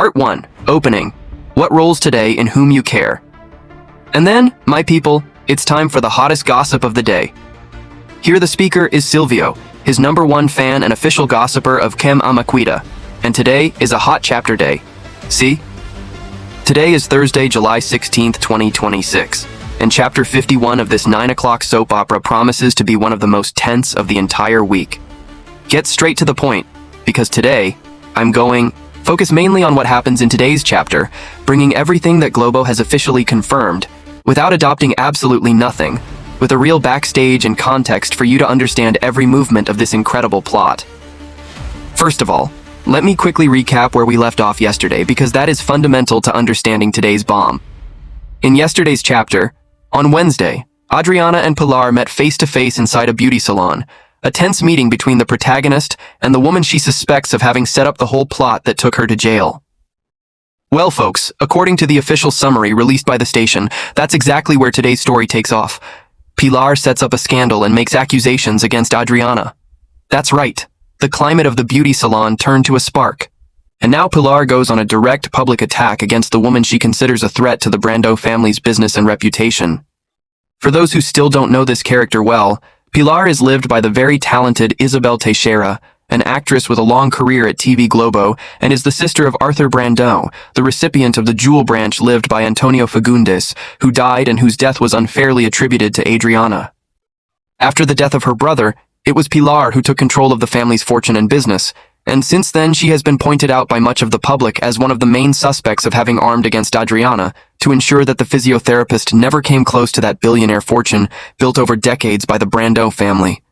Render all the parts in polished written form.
Part 1. Opening. What roles today in Whom You Care? And then, my people, it's time for the hottest gossip of the day. Here the speaker is Silvio, his #1 fan and official gossiper of Quem, Cuida. And today is a hot chapter day. See? Today is Thursday, July 16th, 2026, and chapter 51 of this 9 o'clock soap opera promises to be one of the most tense of the entire week. Get straight to the point, because today, I'm going focus mainly on what happens in today's chapter, bringing everything that Globo has officially confirmed, without adopting absolutely nothing, with a real backstage and context for you to understand every movement of this incredible plot. First of all, let me quickly recap where we left off yesterday because that is fundamental to understanding today's bomb. In yesterday's chapter, on Wednesday, Adriana and Pilar met face-to-face inside a beauty salon, a tense meeting between the protagonist and the woman she suspects of having set up the whole plot that took her to jail. Well, folks, according to the official summary released by the station, that's exactly where today's story takes off. Pilar sets up a scandal and makes accusations against Adriana. That's right. The climate of the beauty salon turned to a spark. And now Pilar goes on a direct public attack against the woman she considers a threat to the Brando family's business and reputation. For those who still don't know this character well, Pilar is lived by the very talented Isabel Teixeira, an actress with a long career at TV Globo, and is the sister of Arthur Brando, the recipient of the jewel branch lived by Antonio Fagundes, who died and whose death was unfairly attributed to Adriana. After the death of her brother, it was Pilar who took control of the family's fortune and business, and since then she has been pointed out by much of the public as one of the main suspects of having armed against Adriana to ensure that the physiotherapist never came close to that billionaire fortune built over decades by the Brando family.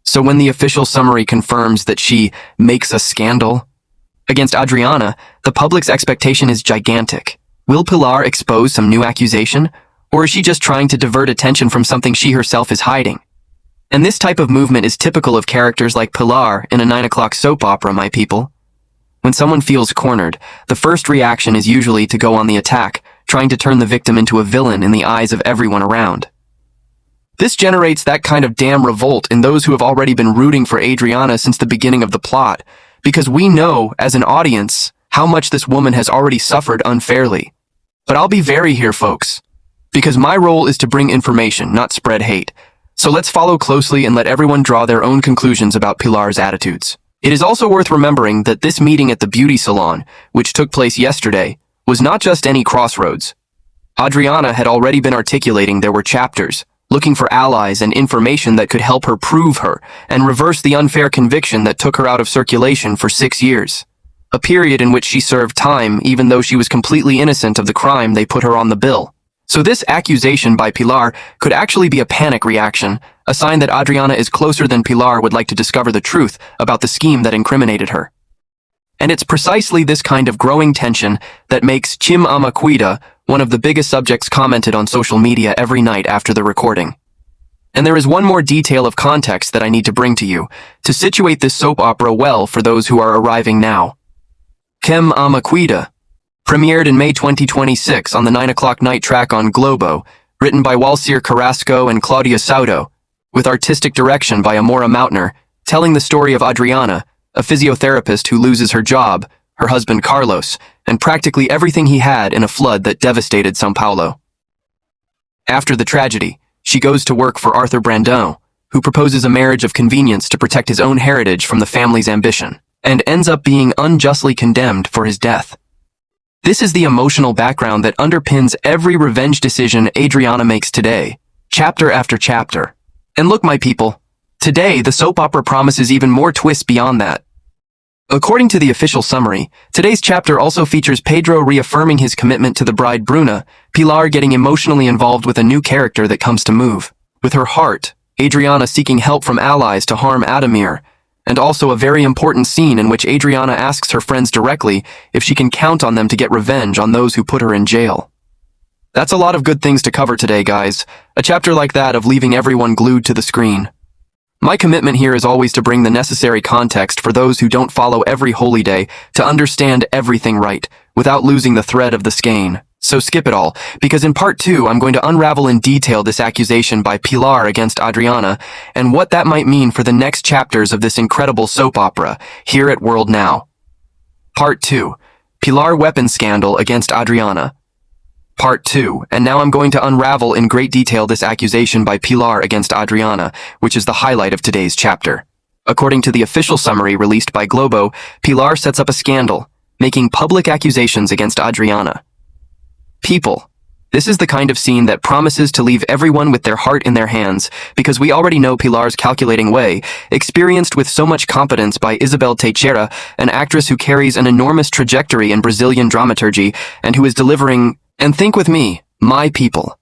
So when the official summary confirms that she makes a scandal against Adriana, the public's expectation is gigantic. Will Pilar expose some new accusation, or is she just trying to divert attention from something she herself is hiding? And this type of movement is typical of characters like Pilar in a 9 o'clock soap opera, my people. When someone feels cornered, the first reaction is usually to go on the attack, trying to turn the victim into a villain in the eyes of everyone around. This generates that kind of damn revolt in those who have already been rooting for Adriana since the beginning of the plot, because we know, as an audience, how much this woman has already suffered unfairly. But I'll be very here, folks, because my role is to bring information, not spread hate. So let's follow closely and let everyone draw their own conclusions about Pilar's attitudes. It is also worth remembering that this meeting at the beauty salon, which took place yesterday, was not just any crossroads. Adriana had already been articulating there were chapters, looking for allies and information that could help her prove her and reverse the unfair conviction that took her out of circulation for 6 years. A period in which she served time even though she was completely innocent of the crime they put her on the bill. So this accusation by Pilar could actually be a panic reaction, a sign that Adriana is closer than Pilar would like to discover the truth about the scheme that incriminated her. And it's precisely this kind of growing tension that makes Quem, Cuida one of the biggest subjects commented on social media every night after the recording. And there is one more detail of context that I need to bring to you, to situate this soap opera well for those who are arriving now. Quem, Cuida premiered in May 2026 on the 9 o'clock night track on Globo, written by Walsir Carrasco and Claudia Saudo, with artistic direction by Amora Mautner, telling the story of Adriana, a physiotherapist who loses her job, her husband Carlos, and practically everything he had in a flood that devastated São Paulo. After the tragedy, she goes to work for Arthur Brando, who proposes a marriage of convenience to protect his own heritage from the family's ambition, and ends up being unjustly condemned for his death. This is the emotional background that underpins every revenge decision Adriana makes today, chapter after chapter. And look, my people, today the soap opera promises even more twists beyond that. According to the official summary, today's chapter also features Pedro reaffirming his commitment to the bride Bruna, Pilar getting emotionally involved with a new character that comes to move, with her heart, Adriana seeking help from allies to harm Adamir, and also a very important scene in which Adriana asks her friends directly if she can count on them to get revenge on those who put her in jail. That's a lot of good things to cover today, guys. A chapter like that of leaving everyone glued to the screen. My commitment here is always to bring the necessary context for those who don't follow every holy day to understand everything right, without losing the thread of the skein. So skip it all, because in part 2 I'm going to unravel in detail this accusation by Pilar against Adriana, and what that might mean for the next chapters of this incredible soap opera, here at World Now. Part 2. Pilar weapon scandal against Adriana. Part 2, and now I'm going to unravel in great detail this accusation by Pilar against Adriana, which is the highlight of today's chapter. According to the official summary released by Globo, Pilar sets up a scandal, making public accusations against Adriana. People, this is the kind of scene that promises to leave everyone with their heart in their hands, because we already know Pilar's calculating way, experienced with so much competence by Isabel Teixeira, an actress who carries an enormous trajectory in Brazilian dramaturgy, and who is delivering, and think with me, my people.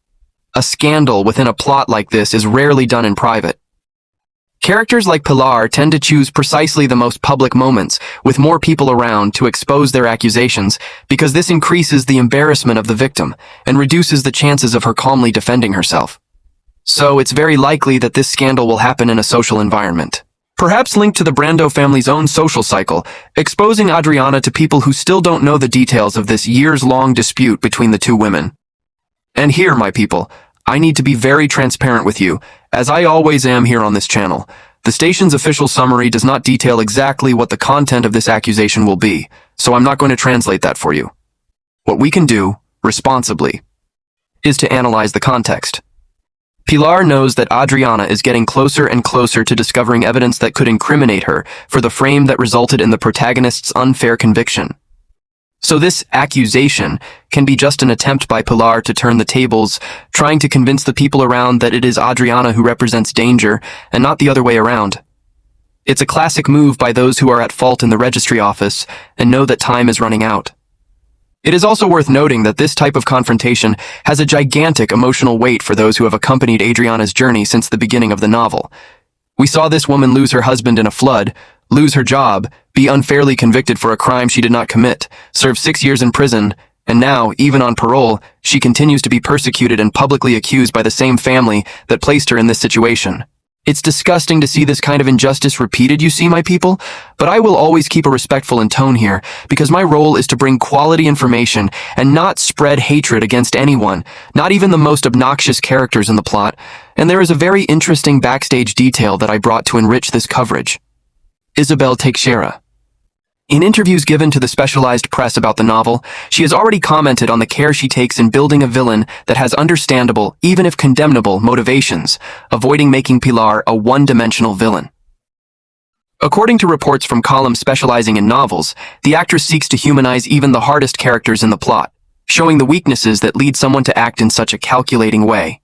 A scandal within a plot like this is rarely done in private. Characters like Pilar tend to choose precisely the most public moments, with more people around, to expose their accusations, because this increases the embarrassment of the victim and reduces the chances of her calmly defending herself. So it's very likely that this scandal will happen in a social environment. Perhaps linked to the Brando family's own social cycle, exposing Adriana to people who still don't know the details of this years-long dispute between the two women. And here, my people, I need to be very transparent with you, as I always am here on this channel. The station's official summary does not detail exactly what the content of this accusation will be, so I'm not going to translate that for you. What we can do, responsibly, is to analyze the context. Pilar knows that Adriana is getting closer and closer to discovering evidence that could incriminate her for the frame that resulted in the protagonist's unfair conviction. So this accusation can be just an attempt by Pilar to turn the tables, trying to convince the people around that it is Adriana who represents danger and not the other way around. It's a classic move by those who are at fault in the registry office and know that time is running out. It is also worth noting that this type of confrontation has a gigantic emotional weight for those who have accompanied Adriana's journey since the beginning of the novel. We saw this woman lose her husband in a flood, lose her job, be unfairly convicted for a crime she did not commit, serve 6 years in prison, and now, even on parole, she continues to be persecuted and publicly accused by the same family that placed her in this situation. It's disgusting to see this kind of injustice repeated, you see, my people, but I will always keep a respectful tone here, because my role is to bring quality information and not spread hatred against anyone, not even the most obnoxious characters in the plot, and there is a very interesting backstage detail that I brought to enrich this coverage. Isabel Teixeira. In interviews given to the specialized press about the novel, she has already commented on the care she takes in building a villain that has understandable, even if condemnable, motivations, avoiding making Pilar a one-dimensional villain. According to reports from columns specializing in novels, the actress seeks to humanize even the hardest characters in the plot, showing the weaknesses that lead someone to act in such a calculating way.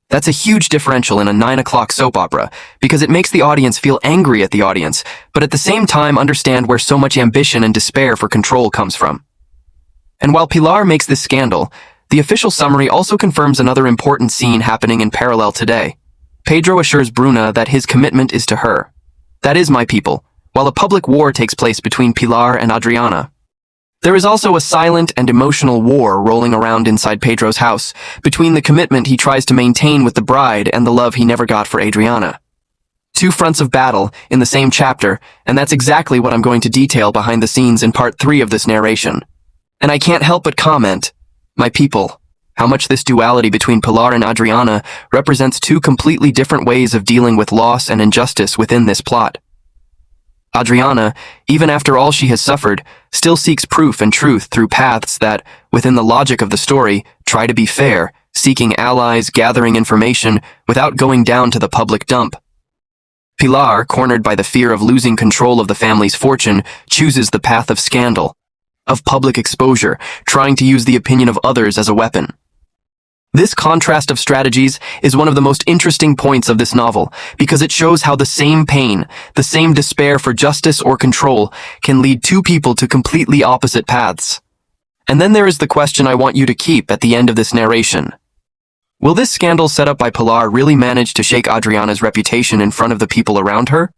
That's a huge differential in a 9 o'clock soap opera, because it makes the audience feel angry at the audience, but at the same time understand where so much ambition and despair for control comes from. And while Pilar makes this scandal, the official summary also confirms another important scene happening in parallel today. Pedro assures Bruna that his commitment is to her. That is, my people, while a public war takes place between Pilar and Adriana. There is also a silent and emotional war rolling around inside Pedro's house, between the commitment he tries to maintain with the bride and the love he never got for Adriana. Two fronts of battle in the same chapter, and that's exactly what I'm going to detail behind the scenes in part 3 of this narration. And I can't help but comment, my people, how much this duality between Pilar and Adriana represents two completely different ways of dealing with loss and injustice within this plot. Adriana, even after all she has suffered, still seeks proof and truth through paths that, within the logic of the story, try to be fair, seeking allies, gathering information, without going down to the public dump. Pilar, cornered by the fear of losing control of the family's fortune, chooses the path of scandal, of public exposure, trying to use the opinion of others as a weapon. This contrast of strategies is one of the most interesting points of this novel, because it shows how the same pain, the same despair for justice or control, can lead two people to completely opposite paths. And then there is the question I want you to keep at the end of this narration. Will this scandal set up by Pilar really manage to shake Adriana's reputation in front of the people around her?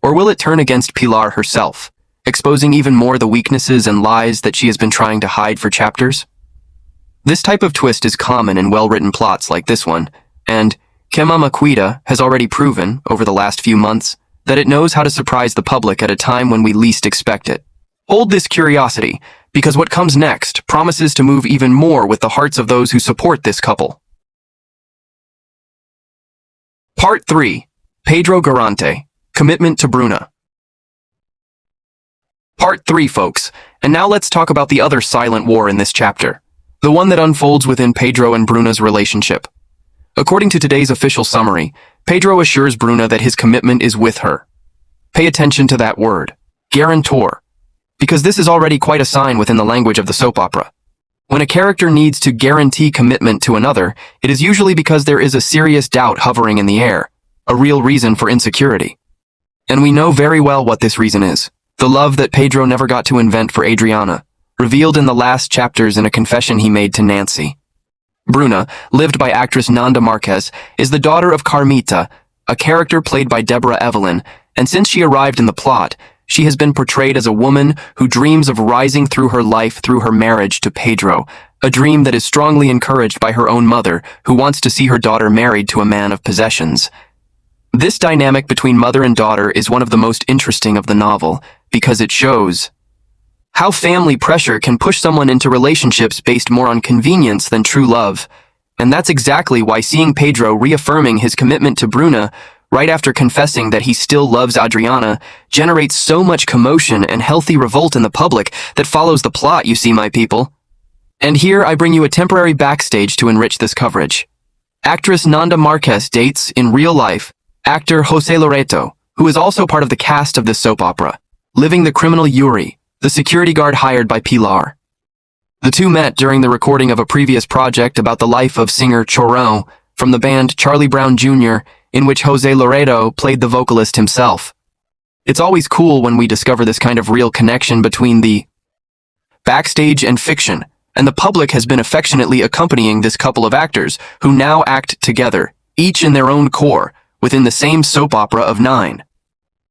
Or will it turn against Pilar herself, exposing even more the weaknesses and lies that she has been trying to hide for chapters? This type of twist is common in well-written plots like this one, and Cuida has already proven, over the last few months, that it knows how to surprise the public at a time when we least expect it. Hold this curiosity, because what comes next promises to move even more with the hearts of those who support this couple. Part 3. Pedro Garante, Commitment to Bruna. Part 3, folks, And now let's talk about the other silent war in this chapter, the one that unfolds within Pedro and Bruna's relationship. According to today's official summary, Pedro assures Bruna that his commitment is with her. Pay attention to that word, guarantor, because this is already quite a sign within the language of the soap opera. When a character needs to guarantee commitment to another, it is usually because there is a serious doubt hovering in the air, a real reason for insecurity. And we know very well what this reason is. The love that Pedro never got to invent for Adriana, revealed in the last chapters in a confession he made to Nancy. Bruna, lived by actress Nanda Marquez, is the daughter of Carmita, a character played by Deborah Evelyn, and since she arrived in the plot, she has been portrayed as a woman who dreams of rising through her life through her marriage to Pedro, a dream that is strongly encouraged by her own mother, who wants to see her daughter married to a man of possessions. This dynamic between mother and daughter is one of the most interesting of the novel, because it shows how family pressure can push someone into relationships based more on convenience than true love. And that's exactly why seeing Pedro reaffirming his commitment to Bruna right after confessing that he still loves Adriana generates so much commotion and healthy revolt in the public that follows the plot, you see, my people. And here I bring you a temporary backstage to enrich this coverage. Actress Nanda Marquez dates, in real life, actor Jose Loreto, who is also part of the cast of this soap opera, living the criminal Yuri, the security guard hired by Pilar. The two met during the recording of a previous project about the life of singer Chorão from the band Charlie Brown Jr., in which Jose Loreto played the vocalist himself. It's always cool when we discover this kind of real connection between the backstage and fiction, and the public has been affectionately accompanying this couple of actors who now act together, each in their own core, within the same soap opera of 9.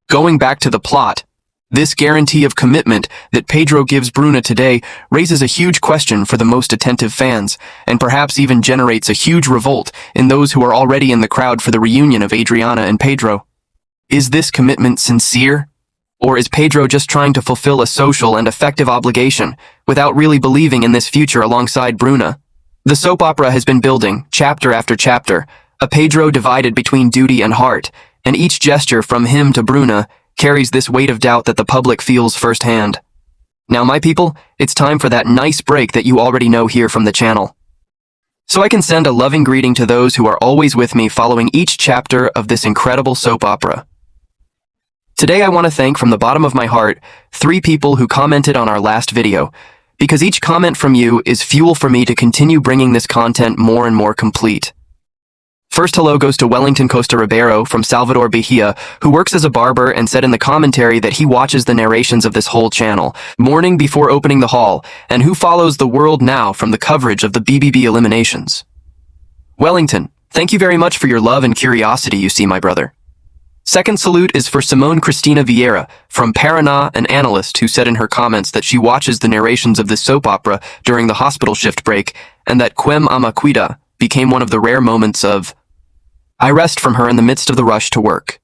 Going back to the plot, this guarantee of commitment that Pedro gives Bruna today raises a huge question for the most attentive fans, and perhaps even generates a huge revolt in those who are already in the crowd for the reunion of Adriana and Pedro. Is this commitment sincere? Or is Pedro just trying to fulfill a social and effective obligation without really believing in this future alongside Bruna? The soap opera has been building, chapter after chapter, a Pedro divided between duty and heart, and each gesture from him to Bruna carries this weight of doubt that the public feels firsthand. Now, my people, it's time for that nice break that you already know here from the channel. So I can send a loving greeting to those who are always with me following each chapter of this incredible soap opera. Today I want to thank from the bottom of my heart 3 people who commented on our last video, because each comment from you is fuel for me to continue bringing this content more and more complete. First hello goes to Wellington Costa Ribeiro from Salvador Bahia, who works as a barber and said in the commentary that he watches the narrations of this whole channel, morning before opening the hall, and who follows the world now from the coverage of the BBB eliminations. Wellington, thank you very much for your love and curiosity, you see, my brother. Second salute is for Simone Cristina Vieira from Paraná, an analyst who said in her comments that she watches the narrations of this soap opera during the hospital shift break, and that Quem ama Cuida became one of the rare moments of I rest from her in the midst of the rush to work.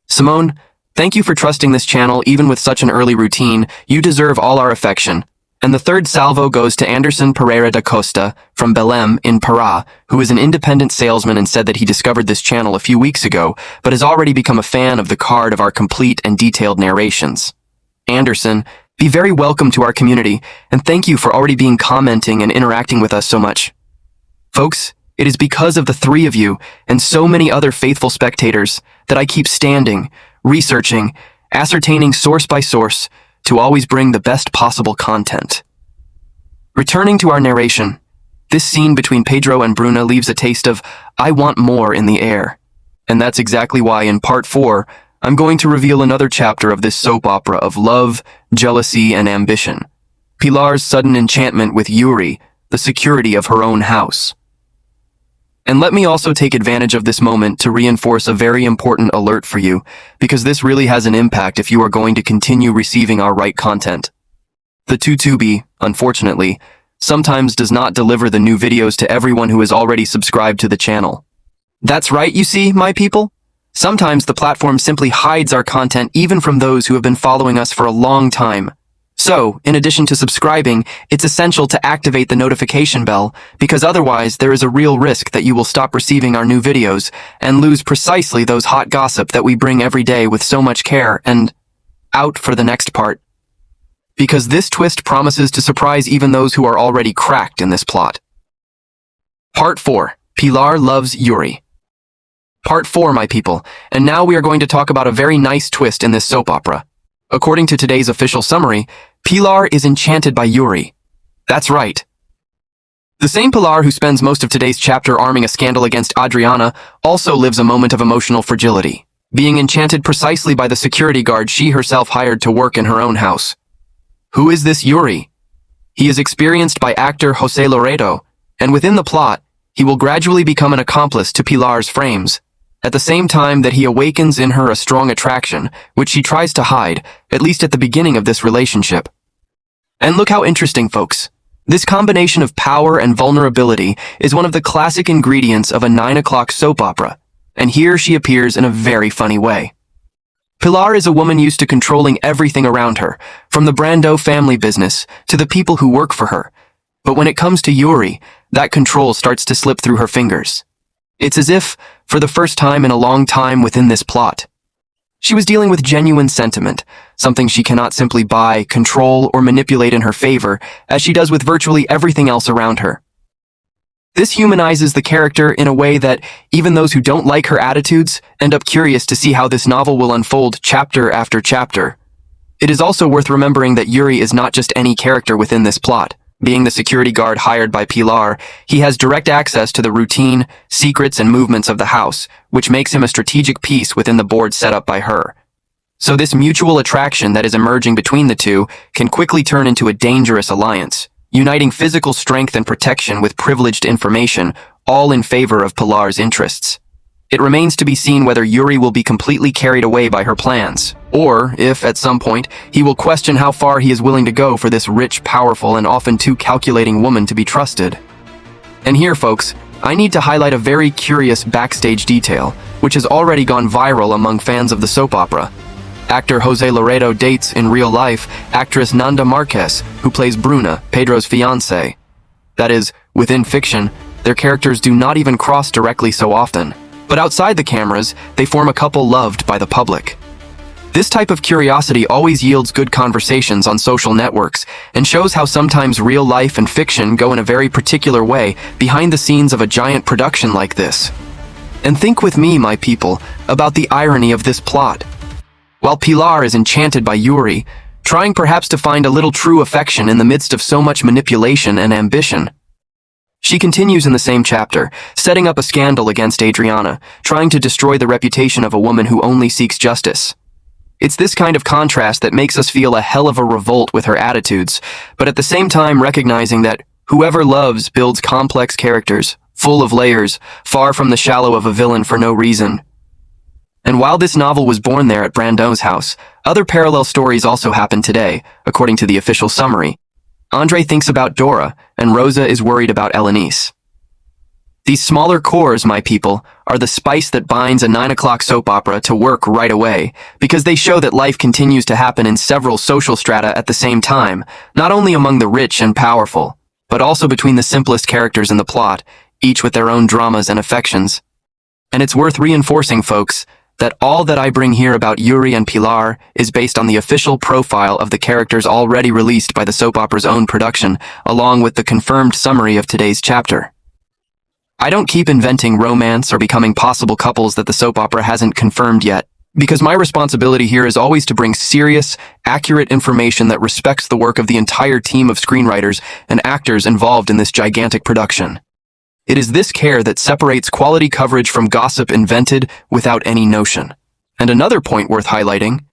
Simone, thank you for trusting this channel even with such an early routine. You deserve all our affection. And the third salvo goes to Anderson Pereira da Costa from Belém in Pará, who is an independent salesman and said that he discovered this channel a few weeks ago, but has already become a fan of the card of our complete and detailed narrations. Anderson, be very welcome to our community, and thank you for already being commenting and interacting with us so much. Folks, it is because of the 3 of you and so many other faithful spectators that I keep standing, researching, ascertaining source by source to always bring the best possible content. Returning to our narration, this scene between Pedro and Bruna leaves a taste of I want more in the air. And that's exactly why in part 4, I'm going to reveal another chapter of this soap opera of love, jealousy, and ambition. Pilar's sudden enchantment with Yuri, the security of her own house. And let me also take advantage of this moment to reinforce a very important alert for you, because this really has an impact if you are going to continue receiving our right content. The Tutubi, unfortunately, sometimes does not deliver the new videos to everyone who is already subscribed to the channel. That's right, you see, my people? Sometimes the platform simply hides our content even from those who have been following us for a long time. So, in addition to subscribing, it's essential to activate the notification bell, because otherwise there is a real risk that you will stop receiving our new videos and lose precisely those hot gossip that we bring every day with so much care and out for the next part. because this twist promises to surprise even those who are already cracked in this plot. Part 4. Pilar loves Yuri. Part 4, my people, and now we are going to talk about a very nice twist in this soap opera. According to today's official summary, Pilar is enchanted by Yuri. That's right. The same Pilar who spends most of today's chapter arming a scandal against Adriana also lives a moment of emotional fragility, being enchanted precisely by the security guard she herself hired to work in her own house. Who is this Yuri? He is experienced by actor Jose Loredo, and within the plot, he will gradually become an accomplice to Pilar's frames, at the same time that he awakens in her a strong attraction, which she tries to hide, at least at the beginning of this relationship. And look how interesting, folks. This combination of power and vulnerability is one of the classic ingredients of a 9 o'clock soap opera, and here she appears in a very funny way. Pilar is a woman used to controlling everything around her, from the Brando family business to the people who work for her. But when it comes to Yuri, that control starts to slip through her fingers. It's as if, for the first time in a long time within this plot, she was dealing with genuine sentiment, something she cannot simply buy, control, or manipulate in her favor, as she does with virtually everything else around her. This humanizes the character in a way that even those who don't like her attitudes end up curious to see how this novel will unfold chapter after chapter. It is also worth remembering that Yuri is not just any character within this plot. Being the security guard hired by Pilar, he has direct access to the routine, secrets, and movements of the house, which makes him a strategic piece within the board set up by her. So this mutual attraction that is emerging between the two can quickly turn into a dangerous alliance, uniting physical strength and protection with privileged information, all in favor of Pilar's interests. It remains to be seen whether Yuri will be completely carried away by her plans, or if, at some point, he will question how far he is willing to go for this rich, powerful, and often too calculating woman to be trusted. And here, folks, I need to highlight a very curious backstage detail, which has already gone viral among fans of the soap opera. Actor Jose Loredo dates, in real life, actress Nanda Marquez, who plays Bruna, Pedro's fiancée. That is, within fiction, their characters do not even cross directly so often. But outside the cameras, they form a couple loved by the public. This type of curiosity always yields good conversations on social networks and shows how sometimes real life and fiction go in a very particular way behind the scenes of a giant production like this. And think with me, my people, about the irony of this plot. While Pilar is enchanted by Yuri, trying perhaps to find a little true affection in the midst of so much manipulation and ambition, she continues in the same chapter, setting up a scandal against Adriana, trying to destroy the reputation of a woman who only seeks justice. It's this kind of contrast that makes us feel a hell of a revolt with her attitudes, but at the same time recognizing that whoever loves builds complex characters, full of layers, far from the shallow of a villain for no reason. And while this novel was born there at Brando's house, other parallel stories also happen today, according to the official summary. Andre thinks about Dora, and Rosa is worried about Elenice. These smaller cores, my people, are the spice that binds a 9 o'clock soap opera to work right away, because they show that life continues to happen in several social strata at the same time, not only among the rich and powerful, but also between the simplest characters in the plot, each with their own dramas and affections. And it's worth reinforcing, folks, that all that I bring here about Yuri and Pilar is based on the official profile of the characters already released by the soap opera's own production, along with the confirmed summary of today's chapter. I don't keep inventing romance or becoming possible couples that the soap opera hasn't confirmed yet, because my responsibility here is always to bring serious, accurate information that respects the work of the entire team of screenwriters and actors involved in this gigantic production. It is this care that separates quality coverage from gossip invented without any notion. And another point worth highlighting,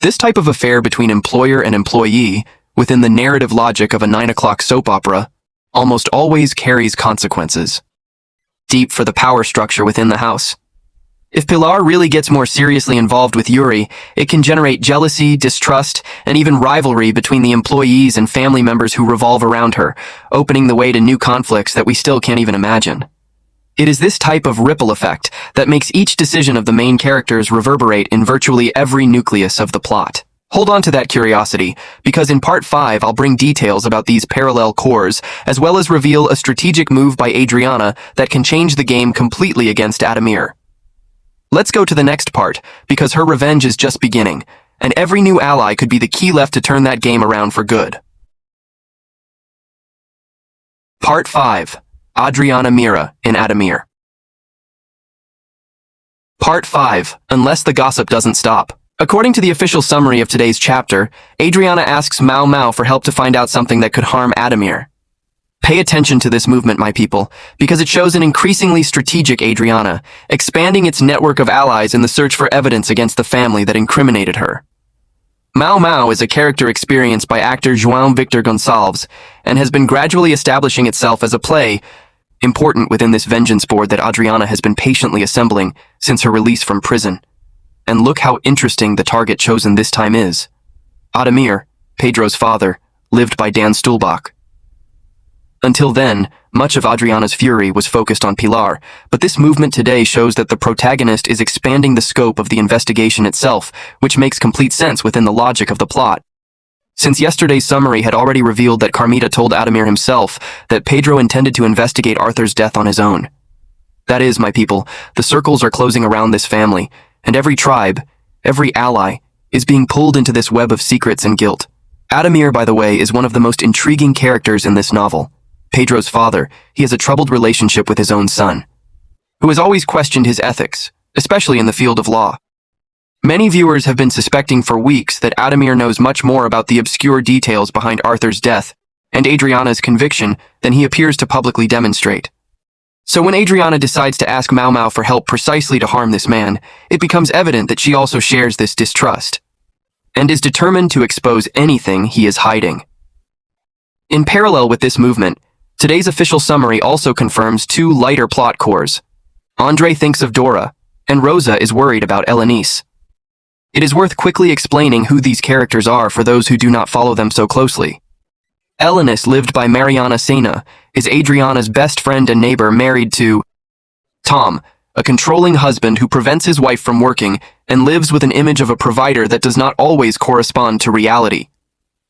this type of affair between employer and employee, within the narrative logic of a 9 o'clock soap opera, almost always carries consequences. Deep for the power structure within the house. If Pilar really gets more seriously involved with Yuri, it can generate jealousy, distrust, and even rivalry between the employees and family members who revolve around her, opening the way to new conflicts that we still can't even imagine. It is this type of ripple effect that makes each decision of the main characters reverberate in virtually every nucleus of the plot. Hold on to that curiosity, because in Part 5 I'll bring details about these parallel cores, as well as reveal a strategic move by Adriana that can change the game completely against Adamir. Let's go to the next part, because her revenge is just beginning, and every new ally could be the key left to turn that game around for good. Part 5. Adriana Mira in Adamir. Part 5. Unless the gossip doesn't stop. According to the official summary of today's chapter, Adriana asks Mao Mao for help to find out something that could harm Adamir. Pay attention to this movement, my people, because it shows an increasingly strategic Adriana, expanding its network of allies in the search for evidence against the family that incriminated her. Mao Mao is a character experienced by actor João Victor Gonçalves and has been gradually establishing itself as a play important within this vengeance board that Adriana has been patiently assembling since her release from prison. And look how interesting the target chosen this time is. Adamir, Pedro's father, lived by Dan Stulbach. Until then, much of Adriana's fury was focused on Pilar, but this movement today shows that the protagonist is expanding the scope of the investigation itself, which makes complete sense within the logic of the plot. Since yesterday's summary had already revealed that Carmita told Adamir himself that Pedro intended to investigate Arthur's death on his own. That is, my people, the circles are closing around this family, and every tribe, every ally, is being pulled into this web of secrets and guilt. Adamir, by the way, is one of the most intriguing characters in this novel. Pedro's father, he has a troubled relationship with his own son, who has always questioned his ethics, especially in the field of law. Many viewers have been suspecting for weeks that Adamir knows much more about the obscure details behind Arthur's death and Adriana's conviction than he appears to publicly demonstrate. So when Adriana decides to ask Mao Mao for help precisely to harm this man, it becomes evident that she also shares this distrust and is determined to expose anything he is hiding. In parallel with this movement, today's official summary also confirms two lighter plot cores. Andre thinks of Dora, and Rosa is worried about Elenice. It is worth quickly explaining who these characters are for those who do not follow them so closely. Elenice, lived by Mariana Sena, is Adriana's best friend and neighbor married to Tom, a controlling husband who prevents his wife from working and lives with an image of a provider that does not always correspond to reality.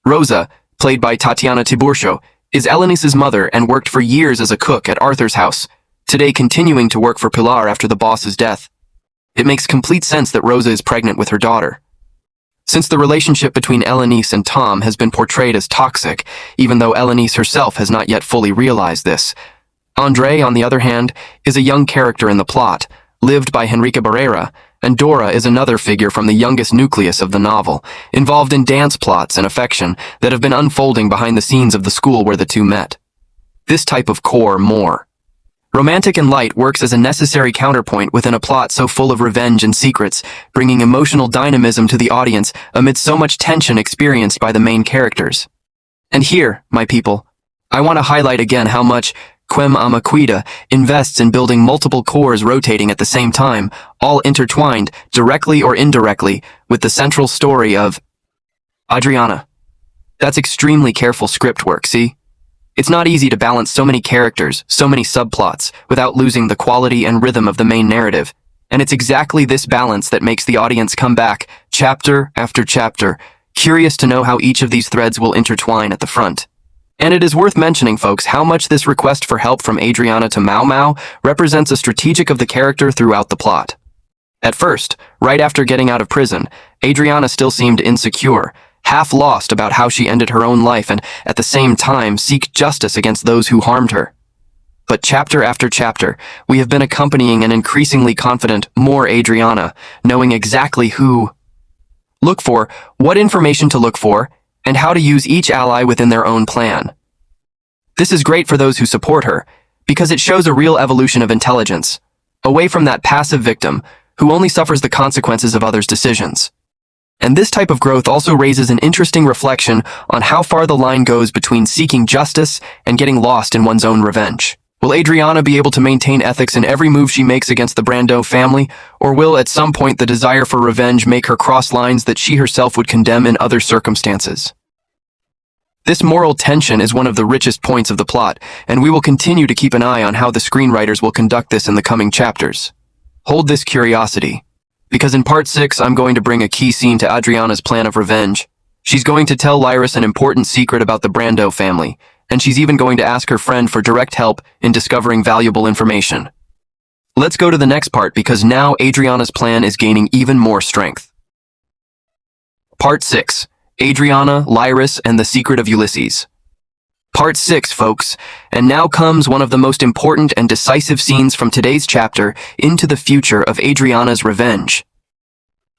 Rosa, played by Tatiana Tiburcio, is Elenice's mother and worked for years as a cook at Arthur's house, today continuing to work for Pilar after the boss's death. It makes complete sense that Rosa is pregnant with her daughter. Since the relationship between Elenice and Tom has been portrayed as toxic, even though Elenice herself has not yet fully realized this. Andre, on the other hand, is a young character in the plot, lived by Henrique Barrera, and Dora is another figure from the youngest nucleus of the novel, involved in dance plots and affection that have been unfolding behind the scenes of the school where the two met. This type of core more romantic and light works as a necessary counterpoint within a plot so full of revenge and secrets, bringing emotional dynamism to the audience amid so much tension experienced by the main characters. And here, my people, I want to highlight again how much Quem Cuida invests in building multiple cores rotating at the same time, all intertwined, directly or indirectly, with the central story of Adriana. That's extremely careful script work, see? It's not easy to balance so many characters, so many subplots, without losing the quality and rhythm of the main narrative. And it's exactly this balance that makes the audience come back, chapter after chapter, curious to know how each of these threads will intertwine at the front. And it is worth mentioning, folks, how much this request for help from Adriana to Mao Mao represents a strategic of the character throughout the plot. At first, right after getting out of prison, Adriana still seemed insecure, half lost about how she ended her own life and, at the same time, seek justice against those who harmed her. But chapter after chapter, we have been accompanying an increasingly confident, more Adriana, knowing exactly who look for, what information to look for, and how to use each ally within their own plan. This is great for those who support her, because it shows a real evolution of intelligence, away from that passive victim who only suffers the consequences of others' decisions. And this type of growth also raises an interesting reflection on how far the line goes between seeking justice and getting lost in one's own revenge. Will Adriana be able to maintain ethics in every move she makes against the Brando family, or will at some point the desire for revenge make her cross lines that she herself would condemn in other circumstances? This moral tension is one of the richest points of the plot, and we will continue to keep an eye on how the screenwriters will conduct this in the coming chapters. Hold this curiosity, because in part 6 I'm going to bring a key scene to Adriana's plan of revenge. She's going to tell Lyris an important secret about the Brando family, and she's even going to ask her friend for direct help in discovering valuable information. Let's go to the next part, because now Adriana's plan is gaining even more strength. Part 6. Adriana, Lyris, and the Secret of Ulysses. Part 6, folks, and now comes one of the most important and decisive scenes from today's chapter into the future of Adriana's revenge.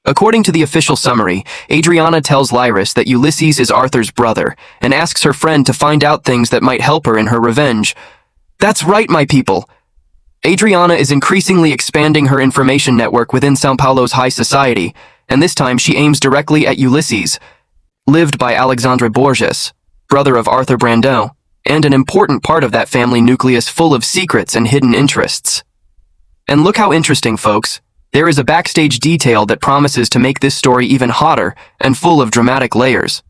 According to the official summary, Adriana tells Lyris that Ulysses is Arthur's brother and asks her friend to find out things that might help her in her revenge. That's right, my people! Adriana is increasingly expanding her information network within São Paulo's high society, and this time she aims directly at Ulysses, lived by Alexandre Borges, brother of Arthur Brandão, and an important part of that family nucleus full of secrets and hidden interests. And look how interesting, folks. There is a backstage detail that promises to make this story even hotter and full of dramatic layers.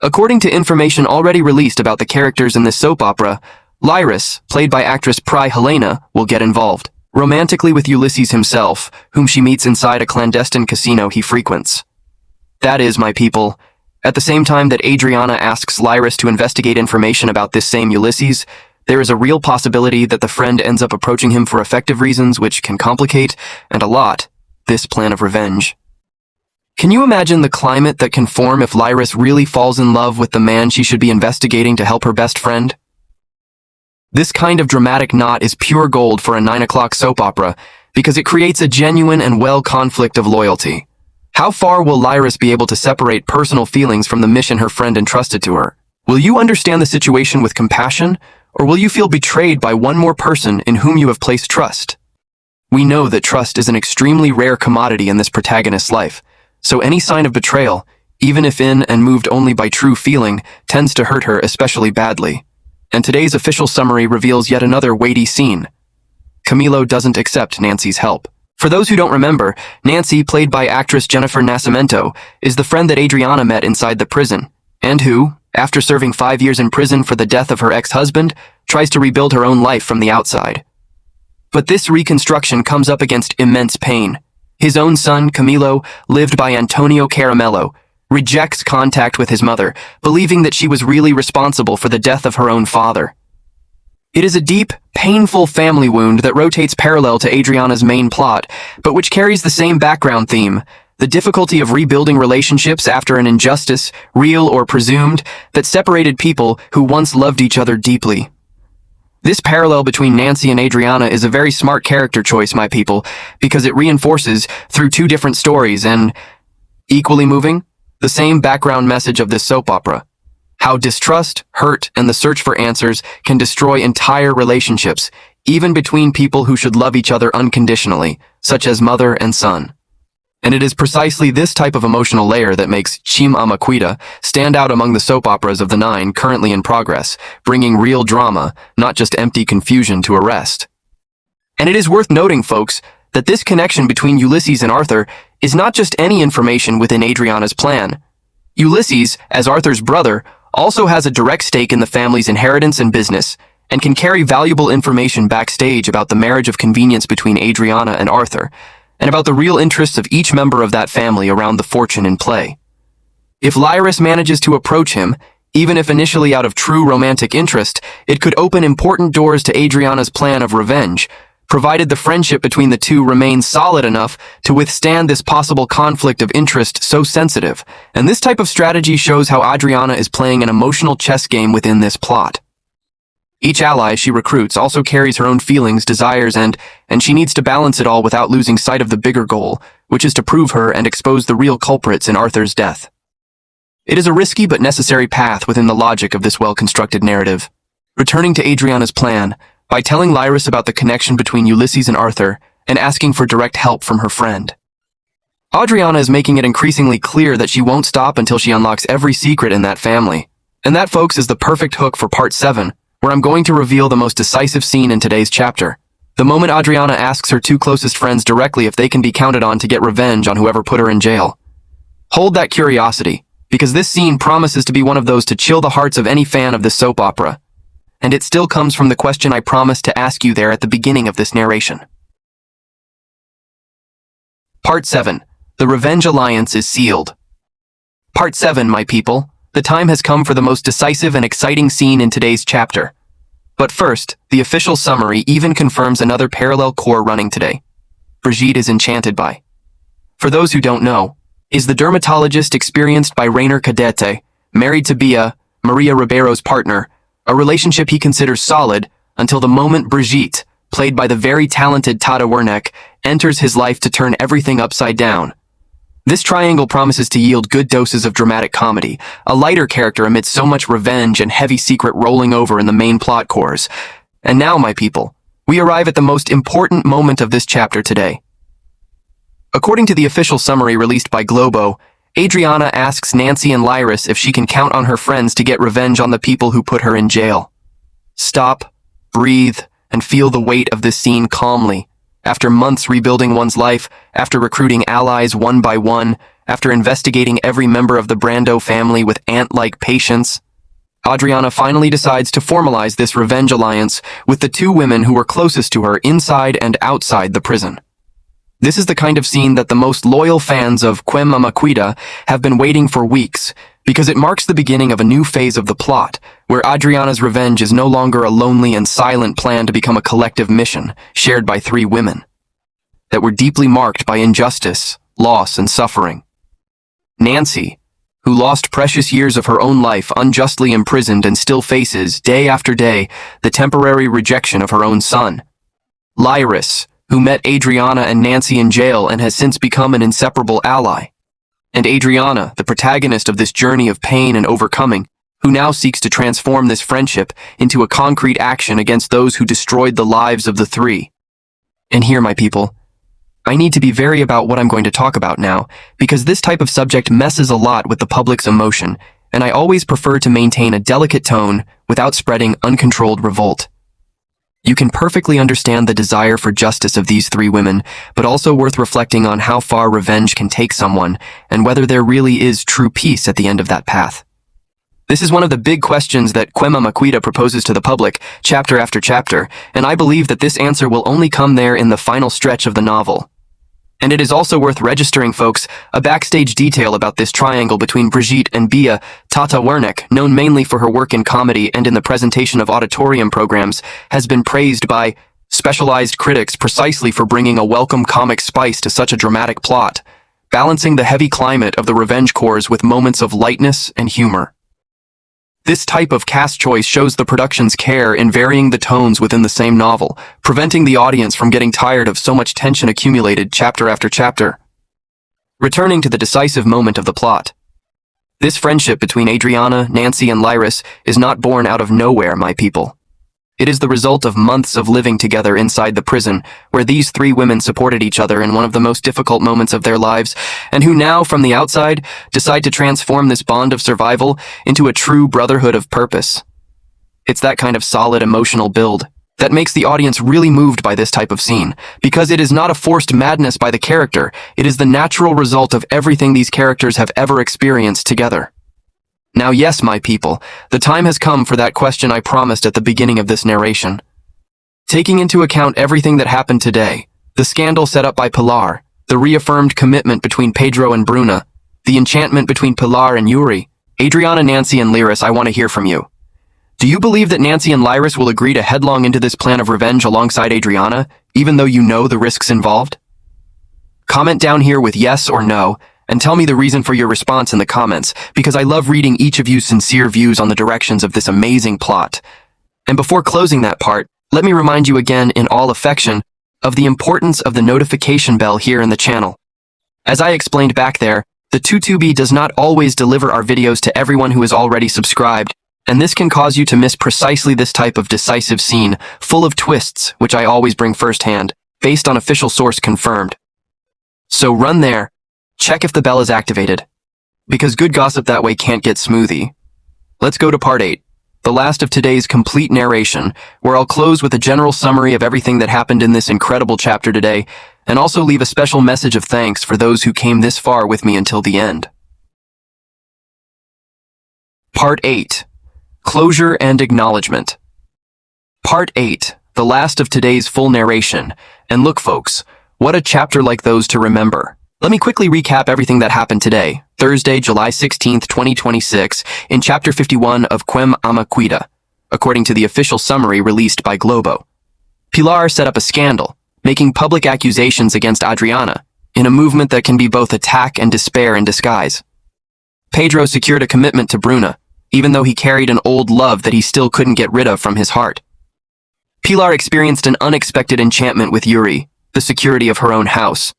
According to information already released about the characters in this soap opera, Lyris, played by actress Pri Helena, will get involved, romantically with Ulysses himself, whom she meets inside a clandestine casino he frequents. That is, my people, at the same time that Adriana asks Lyris to investigate information about this same Ulysses, there is a real possibility that the friend ends up approaching him for effective reasons which can complicate, and a lot, this plan of revenge. Can you imagine the climate that can form if Lyris really falls in love with the man she should be investigating to help her best friend? This kind of dramatic knot is pure gold for a 9 o'clock soap opera because it creates a genuine and well conflict of loyalty. How far will Lyris be able to separate personal feelings from the mission her friend entrusted to her? Will you understand the situation with compassion, or will you feel betrayed by one more person in whom you have placed trust? We know that trust is an extremely rare commodity in this protagonist's life, so any sign of betrayal, even if in and moved only by true feeling, tends to hurt her especially badly. And today's official summary reveals yet another weighty scene. Camilo doesn't accept Nancy's help. For those who don't remember, Nancy, played by actress Jennifer Nascimento, is the friend that Adriana met inside the prison, and who, after serving 5 years in prison for the death of her ex-husband, tries to rebuild her own life from the outside. But this reconstruction comes up against immense pain. His own son, Camilo, lived by Antonio Caramello, rejects contact with his mother, believing that she was really responsible for the death of her own father. It is a deep, painful family wound that rotates parallel to Adriana's main plot, but which carries the same background theme, the difficulty of rebuilding relationships after an injustice, real or presumed, that separated people who once loved each other deeply. This parallel between Nancy and Adriana is a very smart character choice, my people, because it reinforces, through two different stories and, equally moving, the same background message of this soap opera. How distrust, hurt, and the search for answers can destroy entire relationships, even between people who should love each other unconditionally, such as mother and son. And it is precisely this type of emotional layer that makes Quem, Cuida stand out among the soap operas of the 9 currently in progress, bringing real drama, not just empty confusion to arrest. And it is worth noting, folks, that this connection between Ulysses and Arthur is not just any information within Adriana's plan. Ulysses, as Arthur's brother, also has a direct stake in the family's inheritance and business, and can carry valuable information backstage about the marriage of convenience between Adriana and Arthur, and about the real interests of each member of that family around the fortune in play. If Lyris manages to approach him, even if initially out of true romantic interest, it could open important doors to Adriana's plan of revenge, provided the friendship between the two remains solid enough to withstand this possible conflict of interest so sensitive. And this type of strategy shows how Adriana is playing an emotional chess game within this plot. Each ally she recruits also carries her own feelings, desires, and she needs to balance it all without losing sight of the bigger goal, which is to prove her and expose the real culprits in Arthur's death. It is a risky but necessary path within the logic of this well-constructed narrative. Returning to Adriana's plan, by telling Lyris about the connection between Ulysses and Arthur, and asking for direct help from her friend. Adriana is making it increasingly clear that she won't stop until she unlocks every secret in that family. And that, folks, is the perfect hook for Part 7, where I'm going to reveal the most decisive scene in today's chapter. The moment Adriana asks her 2 closest friends directly if they can be counted on to get revenge on whoever put her in jail. Hold that curiosity, because this scene promises to be one of those to chill the hearts of any fan of this soap opera. And it still comes from the question I promised to ask you there at the beginning of this narration. Part 7. The Revenge Alliance is sealed. Part 7, my people. The time has come for the most decisive and exciting scene in today's chapter. But first, the official summary even confirms another parallel core running today. Brigitte is enchanted by. For those who don't know, is the dermatologist experienced by Rainer Cadete, married to Bia, Maria Ribeiro's partner, a relationship he considers solid until the moment Brigitte, played by the very talented Tata Werneck, enters his life to turn everything upside down. This triangle promises to yield good doses of dramatic comedy, a lighter character amidst so much revenge and heavy secret rolling over in the main plot cores. And now, my people, we arrive at the most important moment of this chapter today. According to the official summary released by Globo, Adriana asks Nancy and Lyris if she can count on her friends to get revenge on the people who put her in jail. Stop, breathe, and feel the weight of this scene calmly. After months rebuilding one's life, after recruiting allies one by one, after investigating every member of the Brando family with ant-like patience, Adriana finally decides to formalize this revenge alliance with the two women who were closest to her inside and outside the prison. This is the kind of scene that the most loyal fans of Quem, Cuida have been waiting for weeks, because it marks the beginning of a new phase of the plot, where Adriana's revenge is no longer a lonely and silent plan to become a collective mission, shared by three women, that were deeply marked by injustice, loss, and suffering. Nancy, who lost precious years of her own life unjustly imprisoned and still faces, day after day, the temporary rejection of her own son. Lyris, who met Adriana and Nancy in jail and has since become an inseparable ally. And Adriana, the protagonist of this journey of pain and overcoming, who now seeks to transform this friendship into a concrete action against those who destroyed the lives of the three. And here, my people, I need to be very about what I'm going to talk about now, because this type of subject messes a lot with the public's emotion, and I always prefer to maintain a delicate tone without spreading uncontrolled revolt. You can perfectly understand the desire for justice of these three women, but also worth reflecting on how far revenge can take someone, and whether there really is true peace at the end of that path. This is one of the big questions that Quem Cuida proposes to the public, chapter after chapter, and I believe that this answer will only come there in the final stretch of the novel. And it is also worth registering, folks, a backstage detail about this triangle between Brigitte and Bia. Tata Werneck, known mainly for her work in comedy and in the presentation of auditorium programs, has been praised by specialized critics precisely for bringing a welcome comic spice to such a dramatic plot, balancing the heavy climate of the revenge cores with moments of lightness and humor. This type of cast choice shows the production's care in varying the tones within the same novel, preventing the audience from getting tired of so much tension accumulated chapter after chapter. Returning to the decisive moment of the plot. This friendship between Adriana, Nancy, and Lyris is not born out of nowhere, my people. It is the result of months of living together inside the prison, where these three women supported each other in one of the most difficult moments of their lives, and who now, from the outside, decide to transform this bond of survival into a true brotherhood of purpose. It's that kind of solid emotional build that makes the audience really moved by this type of scene, because it is not a forced madness by the character, it is the natural result of everything these characters have ever experienced together. Now, yes, my people, the time has come for that question I promised at the beginning of this narration. Taking into account everything that happened today, the scandal set up by Pilar, the reaffirmed commitment between Pedro and Bruna, the enchantment between Pilar and Yuri, Adriana, Nancy, and Lyris, I want to hear from you. Do you believe that Nancy and Lyris will agree to headlong into this plan of revenge alongside Adriana, even though you know the risks involved? Comment down here with yes or no, and tell me the reason for your response in the comments, because I love reading each of you's sincere views on the directions of this amazing plot. And before closing that part, let me remind you again in all affection of the importance of the notification bell here in the channel. As I explained back there, the TuTubi does not always deliver our videos to everyone who is already subscribed, and this can cause you to miss precisely this type of decisive scene, full of twists, which I always bring firsthand, based on official source confirmed. So run there. Check if the bell is activated, because good gossip that way can't get smoothie. Let's go to part 8, the last of today's complete narration, where I'll close with a general summary of everything that happened in this incredible chapter today, and also leave a special message of thanks for those who came this far with me until the end. Part 8, Closure and Acknowledgement. Part 8, the last of today's full narration, and look folks, what a chapter like those to remember. Let me quickly recap everything that happened today, Thursday, July 16th, 2026, in Chapter 51 of Quem Cuida, according to the official summary released by Globo. Pilar set up a scandal, making public accusations against Adriana, in a movement that can be both attack and despair in disguise. Pedro secured a commitment to Bruna, even though he carried an old love that he still couldn't get rid of from his heart. Pilar experienced an unexpected enchantment with Yuri, the security of her own house.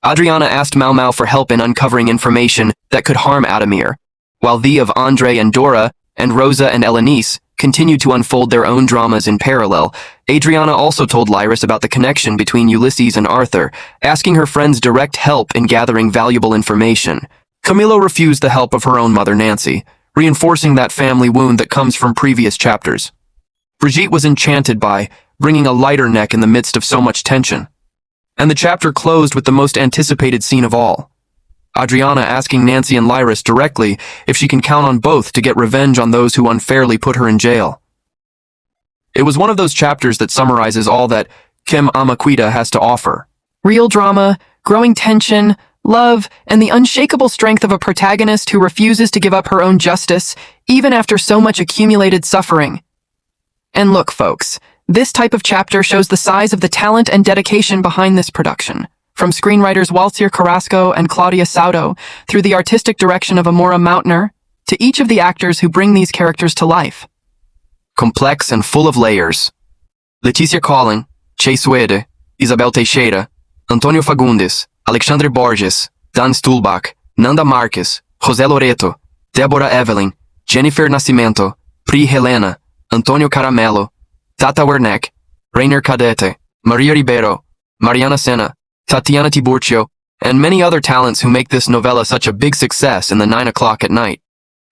Adriana asked Mau Mau for help in uncovering information that could harm Adamir, while the of Andre and Dora, and Rosa and Elenice continued to unfold their own dramas in parallel. Adriana also told Lyris about the connection between Ulysses and Arthur, asking her friends direct help in gathering valuable information. Camilo refused the help of her own mother Nancy, reinforcing that family wound that comes from previous chapters. Brigitte was enchanted by bringing a lighter neck in the midst of so much tension. And the chapter closed with the most anticipated scene of all. Adriana asking Nancy and Lyris directly if she can count on both to get revenge on those who unfairly put her in jail. It was one of those chapters that summarizes all that Quem, Cuida has to offer. Real drama, growing tension, love, and the unshakable strength of a protagonist who refuses to give up her own justice, even after so much accumulated suffering. And look, folks, this type of chapter shows the size of the talent and dedication behind this production. From screenwriters Walter Carrasco and Claudia Saudo, through the artistic direction of Amora Mautner, to each of the actors who bring these characters to life. Complex and full of layers. Letícia Collin, Che Suede, Isabel Teixeira, Antonio Fagundes, Alexandre Borges, Dan Stulbach, Nanda Marques, José Loreto, Débora Evelyn, Jennifer Nascimento, Pri Helena, Antonio Caramelo, Tata Werneck, Rainer Cadete, Maria Ribeiro, Mariana Senna, Tatiana Tiburcio, and many other talents who make this novella such a big success in the 9 o'clock at night.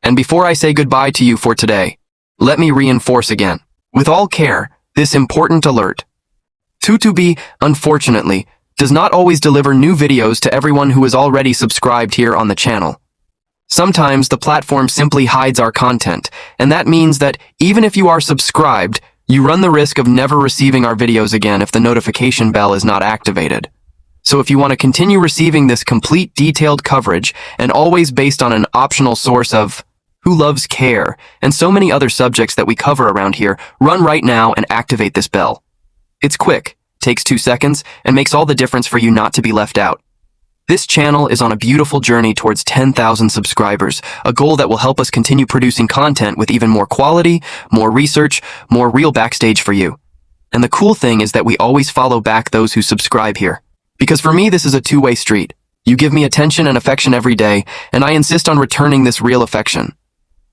And before I say goodbye to you for today, let me reinforce again, with all care, this important alert. Tutubi, unfortunately, does not always deliver new videos to everyone who is already subscribed here on the channel. Sometimes the platform simply hides our content, and that means that even if you are subscribed, you run the risk of never receiving our videos again if the notification bell is not activated. So if you want to continue receiving this complete detailed coverage and always based on an optional source of Who Loves Care and so many other subjects that we cover around here, run right now and activate this bell. It's quick, takes 2 seconds, and makes all the difference for you not to be left out. This channel is on a beautiful journey towards 10,000 subscribers, a goal that will help us continue producing content with even more quality, more research, more real backstage for you. And the cool thing is that we always follow back those who subscribe here. Because for me, this is a two-way street. You give me attention and affection every day, and I insist on returning this real affection.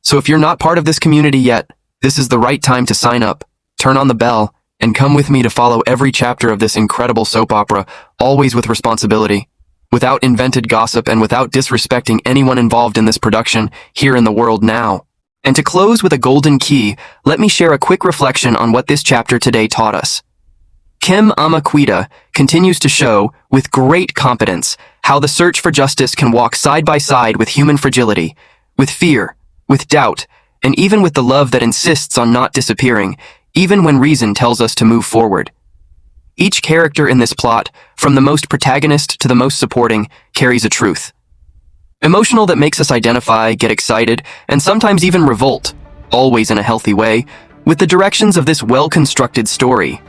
So if you're not part of this community yet, this is the right time to sign up, turn on the bell, and come with me to follow every chapter of this incredible soap opera, always with responsibility, without invented gossip and without disrespecting anyone involved in this production here in the world now. And to close with a golden key, let me share a quick reflection on what this chapter today taught us. Quem, Cuida continues to show, with great competence, how the search for justice can walk side by side with human fragility, with fear, with doubt, and even with the love that insists on not disappearing, even when reason tells us to move forward. Each character in this plot, from the most protagonist to the most supporting, carries a truth. Emotional that makes us identify, get excited, and sometimes even revolt, always in a healthy way, with the directions of this well-constructed story.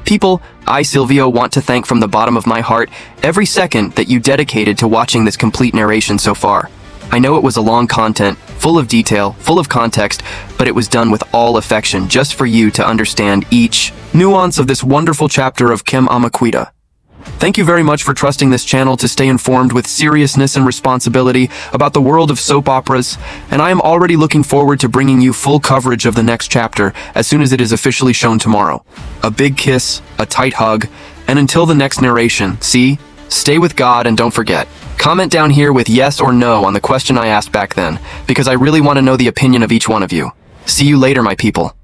People, I, Silvio, want to thank from the bottom of my heart every second that you dedicated to watching this complete narration so far. I know it was a long content, full of detail, full of context, but it was done with all affection just for you to understand each nuance of this wonderful chapter of Quem, Cuida. Thank you very much for trusting this channel to stay informed with seriousness and responsibility about the world of soap operas, and I am already looking forward to bringing you full coverage of the next chapter as soon as it is officially shown tomorrow. A big kiss, a tight hug, and until the next narration, stay with God and don't forget. Comment down here with yes or no on the question I asked back then, because I really want to know the opinion of each one of you. See you later, my people.